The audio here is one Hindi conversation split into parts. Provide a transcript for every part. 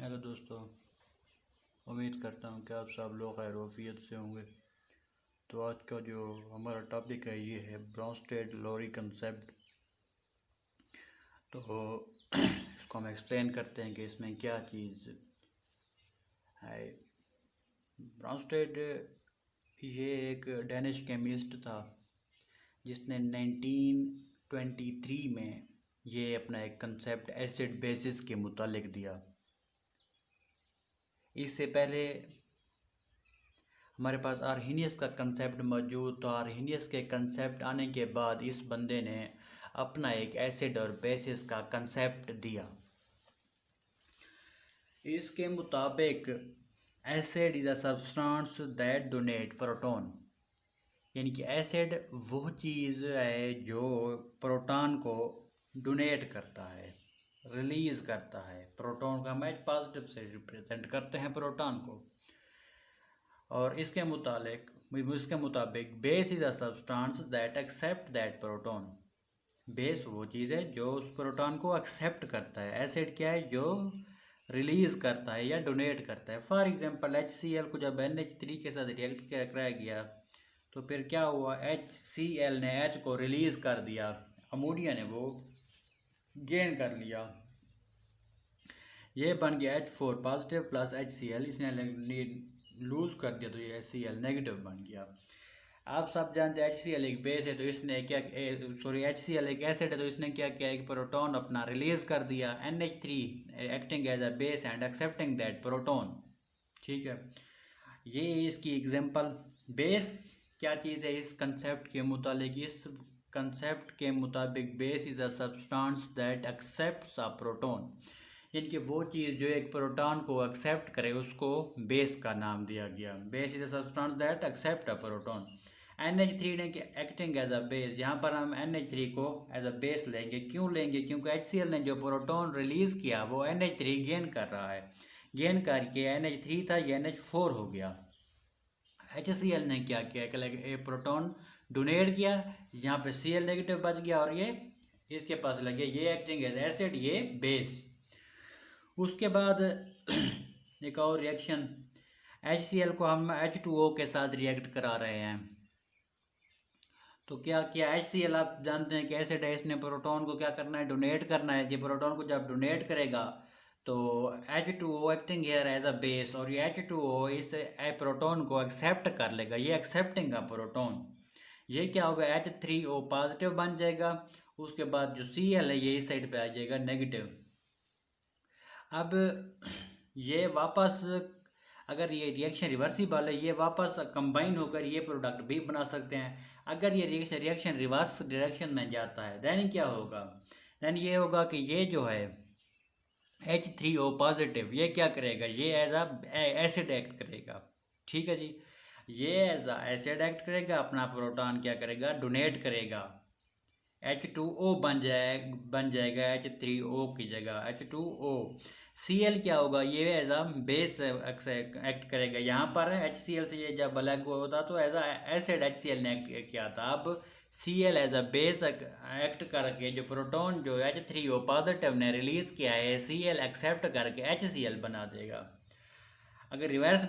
हेलो दोस्तों, उम्मीद करता हूँ कि आप सब लोग खैर वफ़ियत से होंगे। तो आज का जो हमारा टॉपिक है ये है ब्राउनस्टेड लोरी कंसेप्ट। तो इसको हम एक्सप्लेन करते हैं कि इसमें क्या चीज़ है। ब्राउनस्टेड ये एक डेनिश केमिस्ट था जिसने 1923 में ये अपना एक कंसेप्ट एसिड बेसिस के मुतालिक दिया। इससे पहले हमारे पास आर्हीनियस का कंसेप्ट मौजूद था। आर्हीनियस के कंसेप्ट आने के बाद इस बंदे ने अपना एक एसिड और बेसिस का कंसेप्ट दिया। इसके मुताबिक acid is a substance that donate proton, यानी कि एसिड वो चीज़ है जो प्रोटॉन को डोनेट करता है, रिलीज़ करता है। प्रोटॉन का हम पॉजिटिव से रिप्रेजेंट करते हैं प्रोटॉन को। और इसके मुताबिक base is a substance that accept that proton. Base वो चीज़ है जो उस प्रोटॉन को एक्सेप्ट करता है। एसिड क्या है, जो रिलीज़ करता है या डोनेट करता है। फॉर एग्जांपल HCl को जब NH3 के साथ रिएक्ट कराया गया तो फिर क्या हुआ, HCl ने H को रिलीज़ कर दिया, अमोनिया ने वो गेन कर लिया, ये बन गया H4 पॉजिटिव प्लस HCl। इसने लूज़ कर दिया तो ये HCl नेगेटिव बन गया। आप सब जानते हैं HCl एक बेस है तो इसने क्या HCl एक एसिड है तो इसने क्या किया, एक प्रोटॉन अपना रिलीज़ कर दिया। NH3 acting as a base and accepting that proton. ठीक है, ये इसकी एग्जांपल। बेस क्या चीज़ है इस कंसेप्ट के मुतालिक? इस कंसेप्ट के मुताबिक base is a substance that accepts a proton, यानी वो चीज़ जो एक प्रोटॉन को एक्सेप्ट करे उसको बेस का नाम दिया गया। Base is a substance that accept a proton. NH3 ने एक्टिंग एज अ बेस, यहाँ पर हम NH3 को एज अ बेस लेंगे। क्यों लेंगे? क्योंकि HCl ने जो प्रोटॉन रिलीज़ किया वो NH3 गेन कर रहा है। गेन करके NH3 था ये NH4 हो गया। HCl ने क्या किया कि प्रोटॉन डोनेट किया, यहाँ पे Cl नेगेटिव बच गया और ये इसके पास लगे, ये एक्टिंग एज एसिड, ये बेस। उसके बाद एक और रिएक्शन, HCl को हम H2O के साथ रिएक्ट करा रहे हैं। तो क्या किया HCl, आप जानते हैं कि एसिड है, इसने प्रोटॉन को क्या करना है, डोनेट करना है। ये प्रोटॉन को जब डोनेट करेगा तो H2O acting here as a base, और ये H2O इस प्रोटॉन को एक्सेप्ट कर लेगा, ये एक्सेप्टिंग का प्रोटॉन। ये क्या होगा, H3O पॉजिटिव बन जाएगा। उसके बाद जो Cl है ये इस साइड पे आ जाएगा नेगेटिव। अब ये वापस, अगर ये रिएक्शन रिवर्सिबल है, ये वापस कंबाइन होकर ये प्रोडक्ट भी बना सकते हैं। अगर ये रिएक्शन रिवर्स डायरेक्शन में जाता है देन क्या होगा, देन ये होगा कि ये जो है H3O पॉजिटिव ये क्या करेगा, ये एज अ एसिड एक्ट करेगा। ठीक है जी, ये एज अ एसिड एक्ट करेगा, अपना प्रोटॉन क्या करेगा, डोनेट करेगा। H2O बन जाएगा H3O की जगह H2O। Cl क्या होगा, ये एज अ बेस एक्ट करेगा। यहाँ पर HCl से ये जब अलग होता तो एज अ एसिड HCl ने एक्ट किया था। अब Cl as a base act करके जो प्रोटॉन जो H3O पॉजिटिव ने रिलीज किया है Cl एक्सेप्ट करके HCl बना देगा। अगर रिवर्स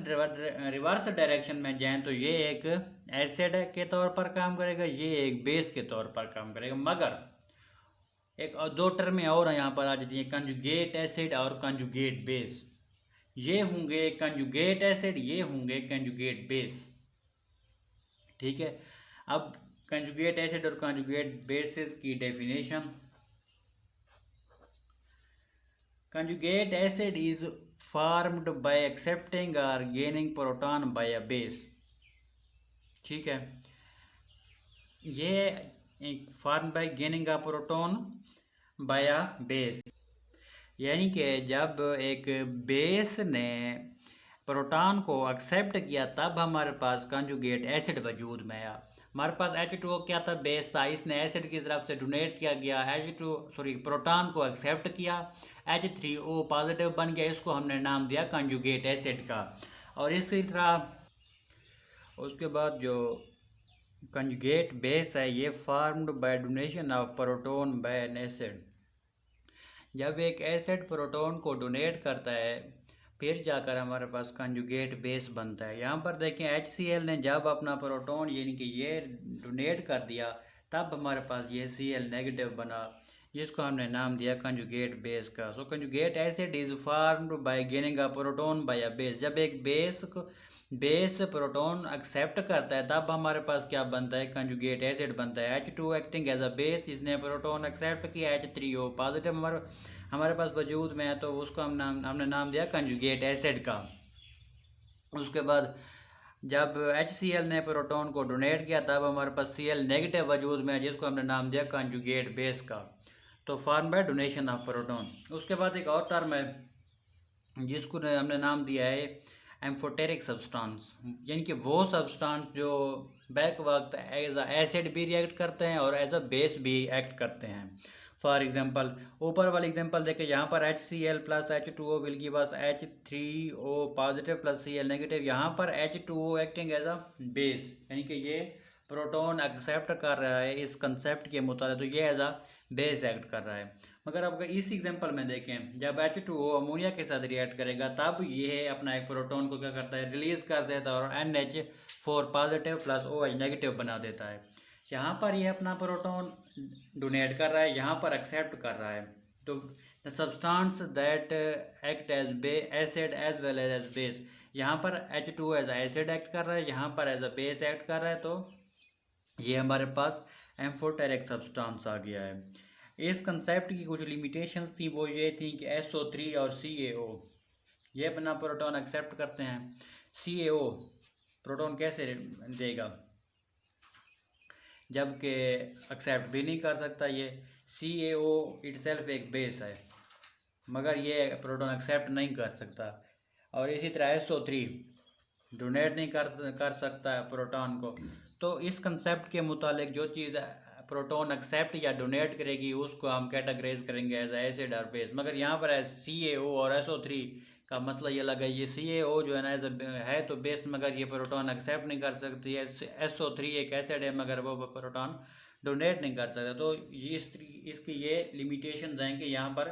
डायरेक्शन में जाएं तो ये एक एसिड के तौर पर काम करेगा, ये एक बेस के तौर पर काम करेगा। मगर एक और दो टर्में और यहाँ पर आ जाती हैं, कंजुगेट एसिड और कंजुगेट बेस। ये होंगे कंजुगेट एसिड, ये होंगे कंजुगेट बेस। ठीक है, अब कंजुगेट एसिड और कंजुगेट बेसिस की definition. Conjugate acid is formed by accepting or gaining proton by a base। ठीक है, ये form by gaining a proton by a base, यानी कि जब एक बेस ने प्रोटॉन को एक्सेप्ट किया तब हमारे पास कंजुगेट एसिड वजूद में आया। हमारे पास H2O क्या था, बेस था, इसने एसिड की तरफ से डोनेट किया गया, प्रोटॉन को एक्सेप्ट किया, H3O पॉजिटिव बन गया, इसको हमने नाम दिया कंजुगेट एसिड का। और इसी तरह उसके बाद जो कंजुगेट बेस है ये formed by donation of proton by an acid. जब एक एसिड प्रोटॉन को डोनेट करता है फिर जाकर हमारे पास कंजुगेट बेस बनता है। यहाँ पर देखें HCl ने जब अपना प्रोटॉन यानी कि ये डोनेट कर दिया तब हमारे पास ये Cl नेगेटिव बना, जिसको हमने नाम दिया कंजुगेट बेस का। So conjugate acid is formed by gaining a proton by a base. जब एक बेस प्रोटोन एक्सेप्ट करता है तब हमारे पास क्या बनता है, कंजुगेट एसिड बनता है। H2 acting as a base, इसने प्रोटोन एक्सेप्ट किया, H3O पॉजिटिव हमारे पास वजूद में है, तो उसको हमने नाम दिया कंजुगेट एसिड का। उसके बाद जब HCl ने प्रोटोन को डोनेट किया तब हमारे पास Cl नेगेटिव वजूद में है, जिसको हमने नाम दिया कंजुगेट बेस का। तो form by donation of proton. उसके बाद एक और टर्म है जिसको हमने नाम दिया है एम्फोटेरिक सब्सटेंस, यानी कि वो सब्सटेंस जो बैक वक्त एज अ एसिड भी रिएक्ट करते हैं और एज अ बेस भी एक्ट करते हैं। फॉर एग्जांपल ऊपर वाली एग्जांपल देखिए, यहाँ पर HCl plus H2O will give us H3O positive plus Cl negative. यहाँ पर H2O acting as a base, यानी कि ये प्रोटॉन एक्सेप्ट कर रहा है इस कंसेप्ट के मुताबिक, तो ये एज अ बेस एक्ट कर रहा है। मगर अब इस एग्जांपल में देखें, जब H2O अमोनिया के साथ रिएक्ट करेगा तब ये अपना एक प्रोटॉन को क्या करता है, रिलीज कर देता है और NH4 positive plus OH negative बना देता है। यहाँ पर ये अपना प्रोटॉन डोनेट कर रहा है, यहाँ पर एक्सेप्ट कर रहा है। तो the substance that act as acid as well as base, यहाँ पर H2O एज एसिड एक्ट कर रहा है, यहाँ पर एज अ बेस एक्ट कर रहा है, तो ये हमारे पास एम्फोटेरिक सब्सटेंस आ गया है। इस कंसेप्ट की कुछ लिमिटेशंस थी, वो ये थी कि SO3 और CaO ये अपना प्रोटॉन एक्सेप्ट करते हैं। CaO प्रोटॉन कैसे देगा जबकि एक्सेप्ट भी नहीं कर सकता। ये CaO इटसेल्फ एक बेस है मगर ये प्रोटॉन एक्सेप्ट नहीं कर सकता। और इसी तरह SO3 डोनेट नहीं कर सकता प्रोटॉन को। तो इस कंसेप्ट के मुतालिक जो चीज़ प्रोटॉन एक्सेप्ट या डोनेट करेगी उसको हम कैटेगराइज करेंगे एज एसिड और बेस। मगर यहाँ पर CaO और SO3 का मसला ये लगा, ये CaO जो है ना एज है तो बेस, मगर ये प्रोटॉन एक्सेप्ट नहीं कर सकती है। SO3 एक एसिड है मगर वो प्रोटॉन डोनेट नहीं कर सकता। तो ये इसकी ये लिमिटेशंस हैं कि यहाँ पर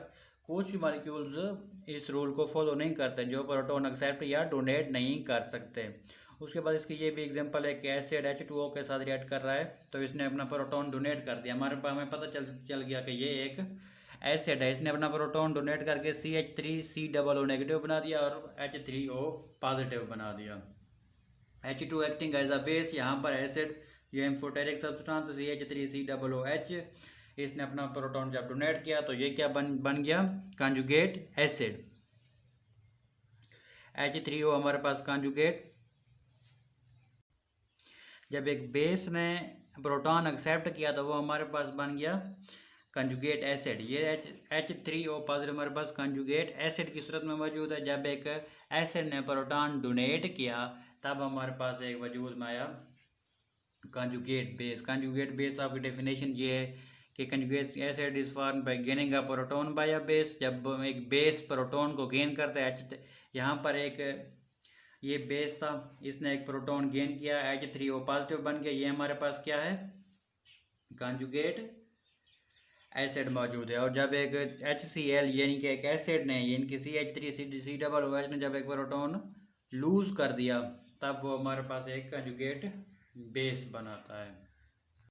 कुछ मॉलिक्यूल्स इस रूल को फॉलो नहीं करते जो प्रोटॉन एक्सेप्ट या डोनेट नहीं कर सकते। उसके बाद इसकी ये भी एग्जांपल है कि एसिड H2O के साथ रिएक्ट कर रहा है तो इसने अपना प्रोटॉन डोनेट कर दिया। हमें पता चल गया कि ये एक एसिड है, इसने अपना प्रोटॉन डोनेट करके CH3COO नेगेटिव बना दिया और H3O पॉजिटिव बना दिया। H2 acting as a base, यहाँ पर एसिड ये एम्फोटेरिक सब्सटेंस CH3COOH, इसने अपना प्रोटॉन जब डोनेट किया तो ये क्या बन गया, कंजुगेट एसिड। H3O हमारे पास कंजुगेट, जब एक बेस ने प्रोटॉन एक्सेप्ट किया तो वो हमारे पास बन गया कंजुगेट एसिड। ये H3O पॉजिटिव हमारे पास कंजुगेट एसिड की सूरत में मौजूद है। जब एक एसिड ने प्रोटॉन डोनेट किया तब हमारे पास एक वजूद में आया कंजुगेट बेस। कंजुगेट बेस आपकी डेफिनेशन ये है कि conjugate acid is form by gaining a proton by a base. जब एक बेस प्रोटॉन को गेन करता है, यहाँ पर एक ये बेस था, इसने एक प्रोटॉन गेन किया, H3O पॉजिटिव बन गया, ये हमारे पास क्या है, कंजुगेट एसिड मौजूद है। और जब एक HCl यानी कि एक एसिड ने यानी कि CH3COOH ने जब एक प्रोटॉन लूज कर दिया तब वो हमारे पास एक कंजुगेट बेस बनाता है।